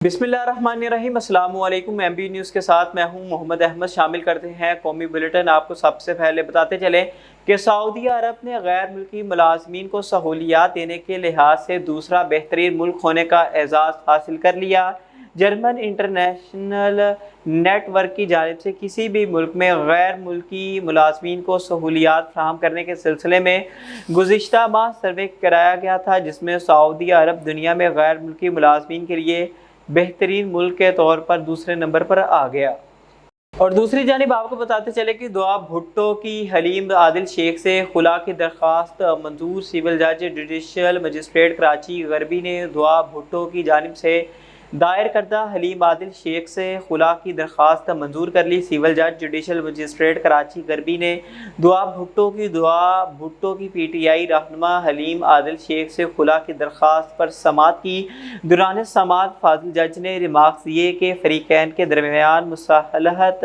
बिस्मिल्लाहिर्रहमानिर्रहीम। अस्सलाम वालेकुम। एमबी न्यूज़ के साथ मैं हूं मोहम्मद अहमद। शामिल करते हैं कौमी बुलेटिन। आपको सबसे पहले बताते चलें कि सऊदी अरब ने गैर मुल्की मुलाजमीन को सहूलियात देने के लिहाज से दूसरा बेहतरीन मुल्क होने का एजाज़ हासिल कर लिया। जर्मन इंटरनेशनल नेटवर्क की जानिब से किसी भी मुल्क में गैर मुल्की मुलाजमीन को सहूलियात फराहम करने के सिलसिले में गुज़िश्ता माह सर्वे कराया गया था, जिसमें सऊदी अरब दुनिया में गैर मुल्की मुलाजमीन के लिए बेहतरीन मुल्क के तौर पर दूसरे नंबर पर आ गया। और दूसरी जानिब आपको बताते चले कि दुआ भुट्टो की हलीम आदिल शेख से खुला की दरख्वास्त मंजूर। सिविल जज जुडिशल मजिस्ट्रेट कराची गरबी ने दुआ भुट्टो की जानिब से दायर करदा हलीम आदिल शेख से खुला की दरख्वास्त मंजूर कर ली। सिविल जज जुडिशल मजिस्ट्रेट कराची गरबी ने दुआ भुट्टो की पीटीआई रहनुमा हलीम आदिल शेख से खुला की दरख्वास्त पर समाअत की। दौरान समाअत फाजिल जज ने रिमार्क्स दिए कि फरीकैन के दरमियान मुसालहत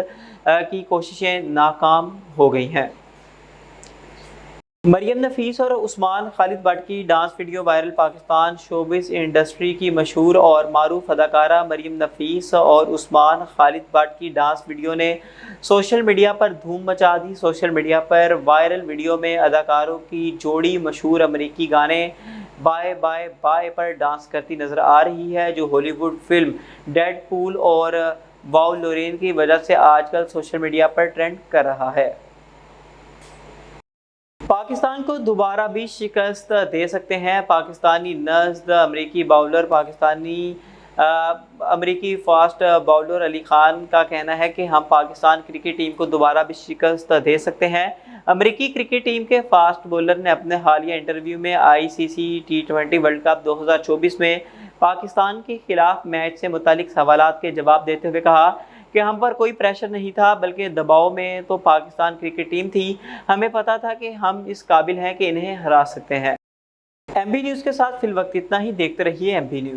की कोशिशें नाकाम हो गई हैं। मरियम नफीस और उस्मान खालिद भट्ट की dance video viral. Pakistan showbiz industry की मशहूर और मारूफ अदाकारा मरियम नफीस और उस्मान खालिद भट्ट की डांस वीडियो ने सोशल मीडिया पर धूम मचा दी। सोशल मीडिया पर वायरल वीडियो में अदाकारों की जोड़ी मशहूर अमेरिकी गाने बाय बाय बाय पर डांस करती नजर आ रही है, जो हॉलीवुड फिल्म डेडपूल और वॉल्वरिन की वजह से आजकल सोशल मीडिया पर ट्रेंड कर रहा है। पाकिस्तान को दोबारा भी शिकस्त दे सकते हैं पाकिस्तानी नस्ल अमेरिकी बाउलर। अमेरिकी फास्ट बाउलर अली खान का कहना है कि हम पाकिस्तान क्रिकेट टीम को दोबारा भी शिकस्त दे सकते हैं। अमेरिकी क्रिकेट टीम के फास्ट बॉलर ने अपने हालिया इंटरव्यू में आईसीसी T20 वर्ल्ड कप 2024 में पाकिस्तान के खिलाफ मैच से मुतालिक सवालात के जवाब देते हुए कहा कि हम पर कोई प्रेशर नहीं था, बल्कि दबाव में तो पाकिस्तान क्रिकेट टीम थी। हमें पता था कि हम इस काबिल हैं कि इन्हें हरा सकते हैं। एमबी न्यूज़ के साथ फिल वक्त इतना ही। देखते रहिए एमबी न्यूज़।